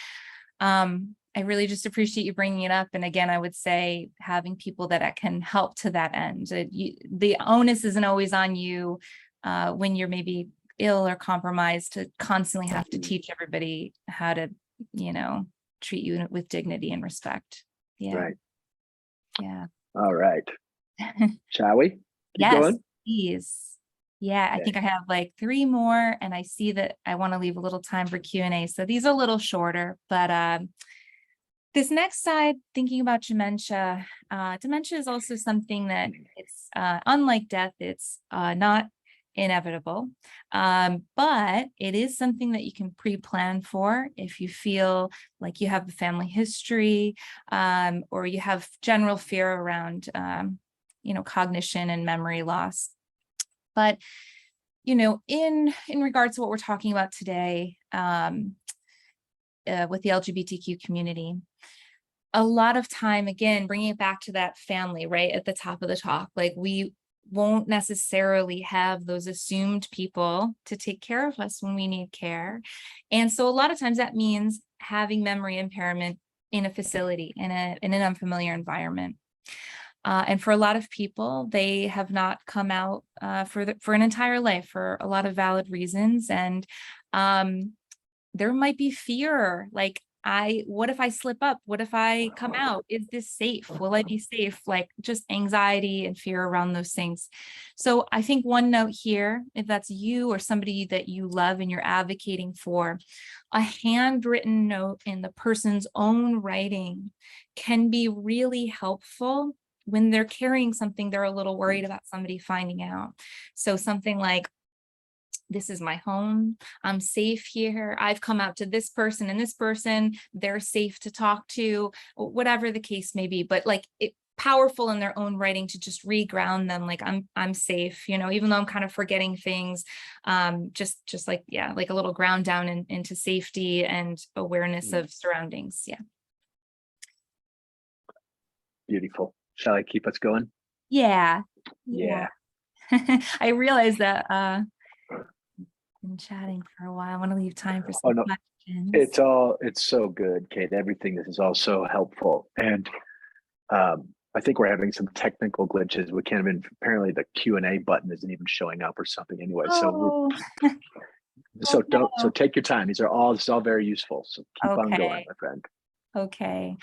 I really just appreciate you bringing it up. And again, I would say having people that can help to that end. The onus isn't always on you when you're maybe ill or compromised to constantly have to teach everybody how to, treat you with dignity and respect. Yeah. Right. Yeah. All right. Shall we? Keep Yes, going? please. Yeah, I think I have like 3 more, and I see that I want to leave a little time for Q&A. So these are a little shorter, but this next side, thinking about dementia, dementia is also something that it's unlike death, it's not inevitable, but it is something that you can pre-plan for if you feel like you have a family history, or you have general fear around, cognition and memory loss. But, in regards to what we're talking about today, with the LGBTQ community, a lot of time, again, bringing it back to that family, right at the top of the talk, like we won't necessarily have those assumed people to take care of us when we need care. And so a lot of times that means having memory impairment in a facility, in an unfamiliar environment. And for a lot of people, they have not come out for an entire life for a lot of valid reasons. And there might be fear, like, what if I slip up? What if I come out? Is this safe? Will I be safe? Like just anxiety and fear around those things. So I think one note here, if that's you or somebody that you love and you're advocating for, a handwritten note in the person's own writing can be really helpful when they're carrying something they're a little worried about somebody finding out. So something like, this is my home, I'm safe here, I've come out to this person and this person, they're safe to talk to, whatever the case may be, but like it powerful in their own writing to just reground them, like I'm safe, even though I'm kind of forgetting things, just like, yeah, like a little ground down into safety and awareness of surroundings. Yeah. Beautiful. Shall I keep us going? Yeah. Yeah. I realize that been chatting for a while. I want to leave time for some questions. It's so good, Kate. Everything this is all so helpful. And I think we're having some technical glitches. We can't even, apparently the Q&A button isn't even showing up or something anyway. Oh. So take your time. This is all very useful. So keep on going, my friend. Okay.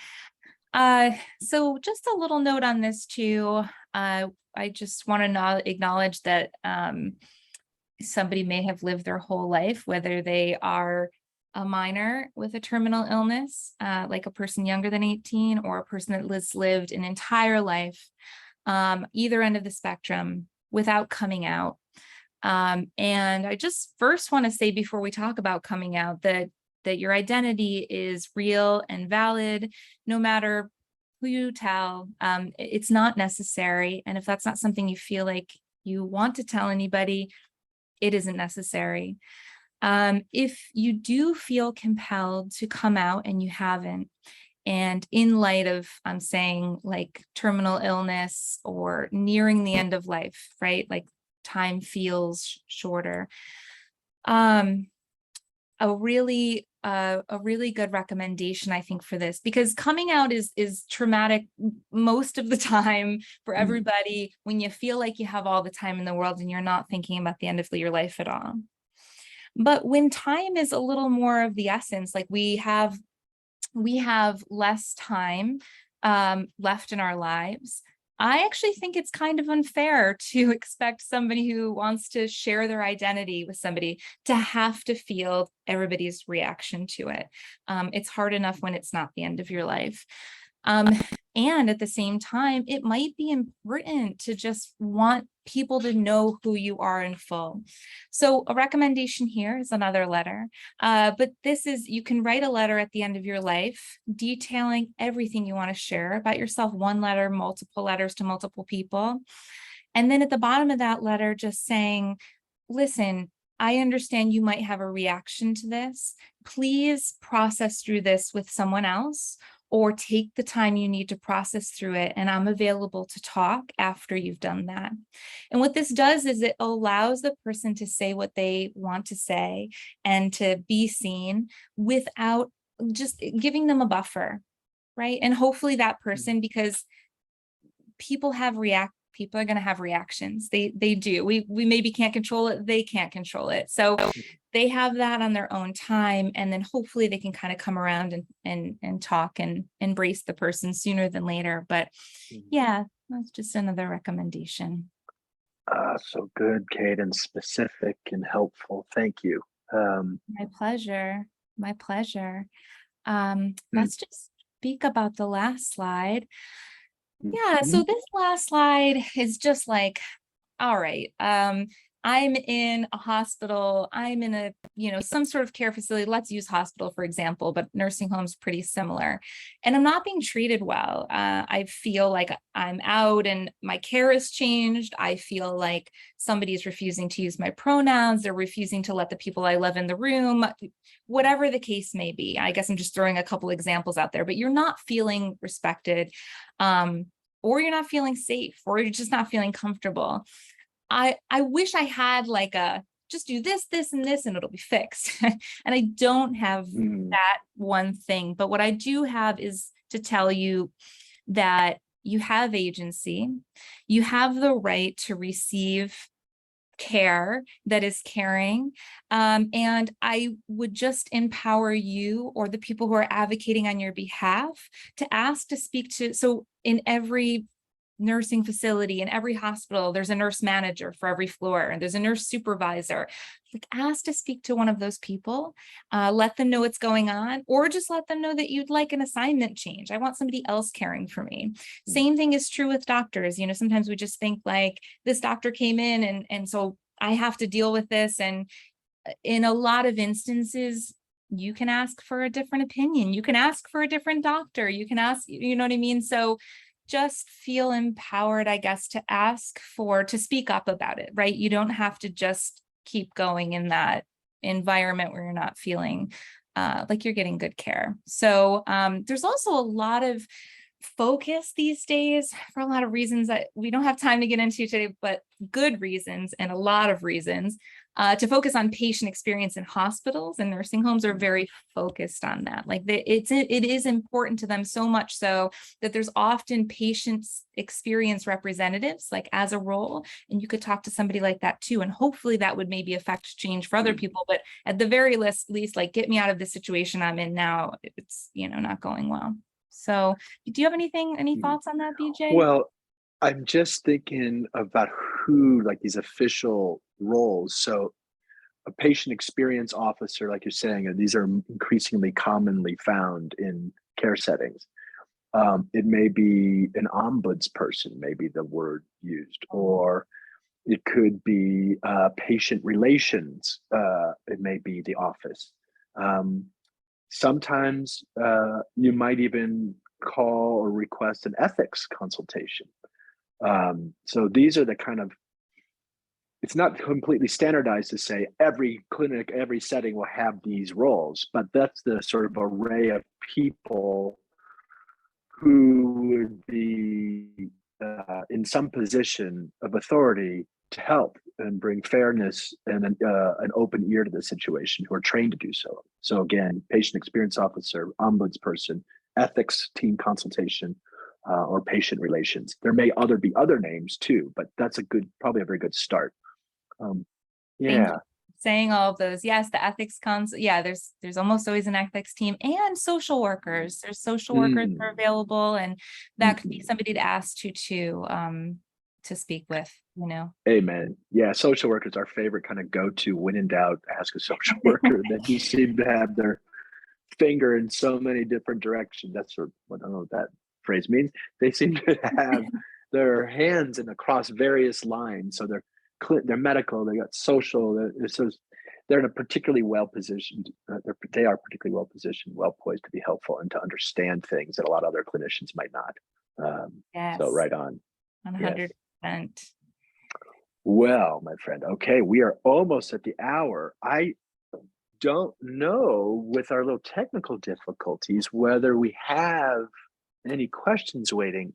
So just a little note on this too. I just want to acknowledge that somebody may have lived their whole life, whether they are a minor with a terminal illness, like a person younger than 18, or a person that has lived an entire life, either end of the spectrum, without coming out. And I just first want to say, before we talk about coming out, that your identity is real and valid, no matter who you tell. It's not necessary. And if that's not something you feel like you want to tell anybody, it isn't necessary. If you do feel compelled to come out and you haven't, and in light of, I'm saying, like terminal illness or nearing the end of life, right? Like time feels shorter. A really a really good recommendation, I think, for this, because coming out is traumatic most of the time for everybody when you feel like you have all the time in the world and you're not thinking about the end of your life at all. But when time is a little more of the essence, like we have less time left in our lives, I actually think it's kind of unfair to expect somebody who wants to share their identity with somebody to have to feel everybody's reaction to it. It's hard enough when it's not the end of your life. And at the same time, it might be important to just want people to know who you are in full. So a recommendation here is another letter. But this is, you can write a letter at the end of your life detailing everything you want to share about yourself, one letter, multiple letters to multiple people. And then at the bottom of that letter, just saying, listen, I understand you might have a reaction to this. Please process through this with someone else, or take the time you need to process through it, and I'm available to talk after you've done that. And what this does is it allows the person to say what they want to say and to be seen without just giving them a buffer, right? And hopefully that person, because people are going to have reactions. They do. We maybe can't control it. They can't control it. So they have that on their own time. And then hopefully they can kind of come around and talk and embrace the person sooner than later. But yeah, that's just another recommendation. So good, Kate, and specific and helpful. Thank you. My pleasure. My pleasure. Let's just speak about the last slide. Yeah, so this last slide is just like, all right, I'm in a hospital, I'm in a, some sort of care facility. Let's use hospital, for example, but nursing home's pretty similar. And I'm not being treated well. I feel like I'm out and my care has changed. I feel like somebody's refusing to use my pronouns. They're refusing to let the people I love in the room, whatever the case may be. I guess I'm just throwing a couple examples out there, but you're not feeling respected, or you're not feeling safe, or you're just not feeling comfortable. I wish I had like just do this, this, and this, and it'll be fixed. And I don't have that one thing, but what I do have is to tell you that you have agency, you have the right to receive care that is caring. And I would just empower you or the people who are advocating on your behalf to ask to speak to, so in every nursing facility, in every hospital, there's a nurse manager for every floor, and there's a nurse supervisor. Like, ask to speak to one of those people, let them know what's going on, or just let them know that you'd like an assignment change. I want somebody else caring for me. Same thing is true with doctors. Sometimes we just think like, this doctor came in and so I have to deal with this. And in a lot of instances, you can ask for a different opinion. You can ask for a different doctor. You can ask, you know what I mean? So just feel empowered, I guess, to speak up about it, right? You don't have to just keep going in that environment where you're not feeling like you're getting good care. So there's also a lot of focus these days for a lot of reasons that we don't have time to get into today, but good reasons and a lot of reasons to focus on patient experience in hospitals and nursing homes are very focused on that. Like it is important to them, so much so that there's often patient experience representatives, like as a role, and you could talk to somebody like that too. And hopefully that would maybe affect change for other people, but at the very least, like, get me out of the situation I'm in now. It's, not going well. So do you have any thoughts on that, BJ? Well, I'm just thinking about who, like, these official roles. So a patient experience officer, like you're saying, these are increasingly commonly found in care settings. It may be an ombudsperson, maybe the word used, or it could be patient relations. It may be the office. Sometimes you might even call or request an ethics consultation. So these are the kind of, it's not completely standardized to say every clinic, every setting will have these roles, but that's the sort of array of people who would be in some position of authority to help and bring fairness and an open ear to the situation, who are trained to do so. So again, patient experience officer, ombudsperson, ethics team consultation, or patient relations. There may be other names too, but that's probably a very good start. Thank Yeah. you. Saying all of those, yes, the ethics yeah, there's almost always an ethics team, and social workers. There's social workers that are available, and that could be somebody to ask to speak with, Amen. Yeah, social workers are our favorite kind of go-to. When in doubt, ask a social worker. They do seem to have their finger in so many different directions. That's I don't know what that phrase means. They seem to have their hands across various lines. So they're medical, they got social. They're in a particularly well positioned. They are particularly well positioned, well poised to be helpful and to understand things that a lot of other clinicians might not. yes, So right on. 100%. Well, my friend, okay, we are almost at the hour. I don't know, with our little technical difficulties, whether we have any questions waiting.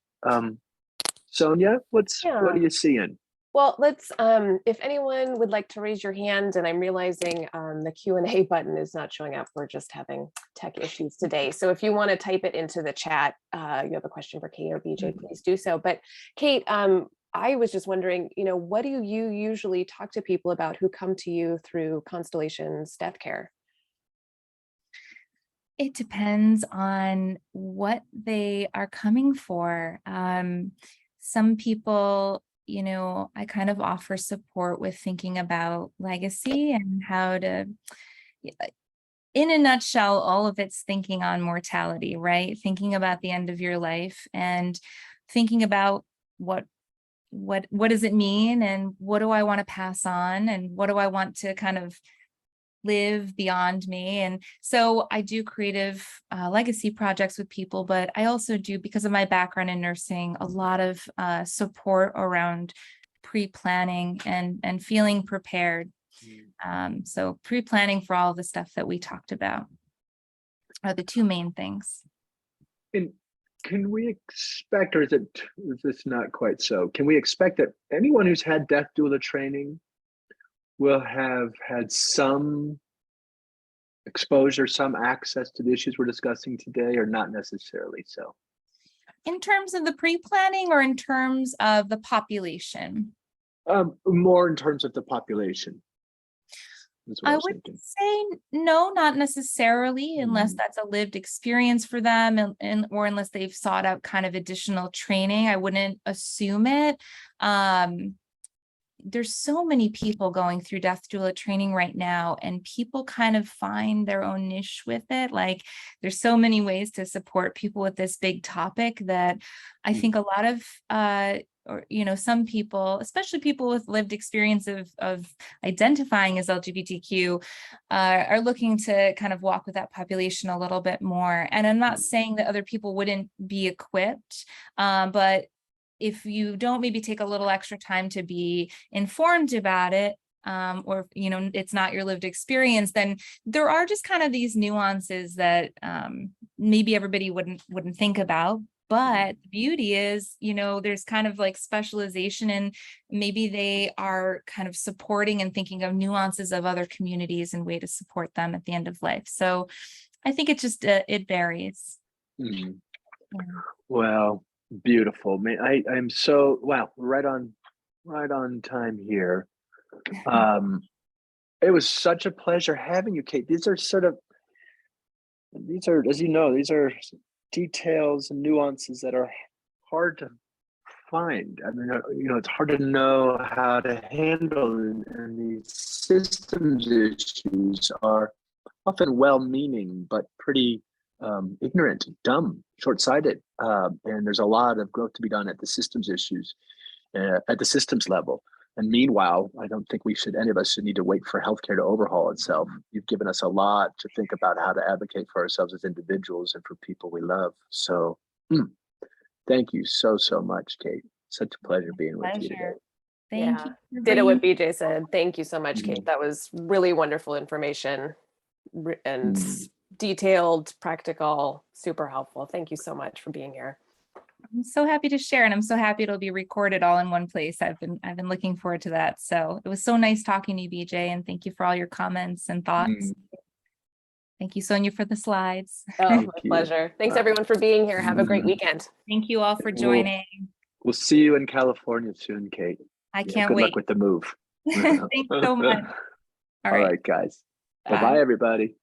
Sonia, what are you seeing? Well, let's, if anyone would like to raise your hand, and I'm realizing the Q&A button is not showing up. We're just having tech issues today. So if you want to type it into the chat, you have a question for Kate or BJ, please do so. But Kate, I was just wondering, what do you usually talk to people about who come to you through Constellation's Deathcare? It depends on what they are coming for. Some people, I kind of offer support with thinking about legacy and how to, in a nutshell, all of it's thinking on mortality, right? Thinking about the end of your life and thinking about what does it mean, and what do I want to pass on, and what do I want to kind of live beyond me. And so I do creative legacy projects with people, but I also do, because of my background in nursing, a lot of support around pre-planning and feeling prepared. So pre-planning for all of the stuff that we talked about are the two main things. And can we expect, or is this not quite so? Can we expect that anyone who's had death doula training will have had some exposure, some access to the issues we're discussing today, or not necessarily so? In terms of the pre-planning, or in terms of the population? More in terms of the population. I would say no, not necessarily, unless that's a lived experience for them, or unless they've sought out kind of additional training. I wouldn't assume it. There's so many people going through death doula training right now, and people kind of find their own niche with it. Like, there's so many ways to support people with this big topic that I think a lot of some people, especially people with lived experience of identifying as LGBTQ, are looking to kind of walk with that population a little bit more. And I'm not saying that other people wouldn't be equipped, but if you don't maybe take a little extra time to be informed about it, or it's not your lived experience, then there are just kind of these nuances that maybe everybody wouldn't think about. But the beauty is, there's kind of like specialization, and maybe they are kind of supporting and thinking of nuances of other communities and way to support them at the end of life. So I think it just it varies. Mm-hmm. Yeah. Well, beautiful. Man, I'm so right on time here. It was such a pleasure having you, Kate. These are, as you know, these are details and nuances that are hard to find. I mean, it's hard to know how to handle, and these systems issues are often well-meaning, but pretty ignorant, dumb, short-sighted. And there's a lot of growth to be done at the systems issues, at the systems level. And meanwhile, I don't think any of us should need to wait for healthcare to overhaul itself. You've given us a lot to think about how to advocate for ourselves as individuals and for people we love. So thank you so much, Kate. Such a pleasure being with you today. Thank you. Did what BJ said. Thank you so much, Kate. That was really wonderful information, and detailed, practical, super helpful. Thank you so much for being here. I'm so happy to share, and I'm so happy it'll be recorded all in one place. I've been looking forward to that. So it was so nice talking to you, BJ, and thank you for all your comments and thoughts. Thank you, Sonia, for the slides. Oh, Thank my you. pleasure. Thanks everyone for being here. Have a great weekend. Thank you all for We'll- joining. We'll see you in California soon, Kate. I Yeah, can't good wait. luck with the move. Thanks so much. All right, guys. Bye. Bye-bye, everybody.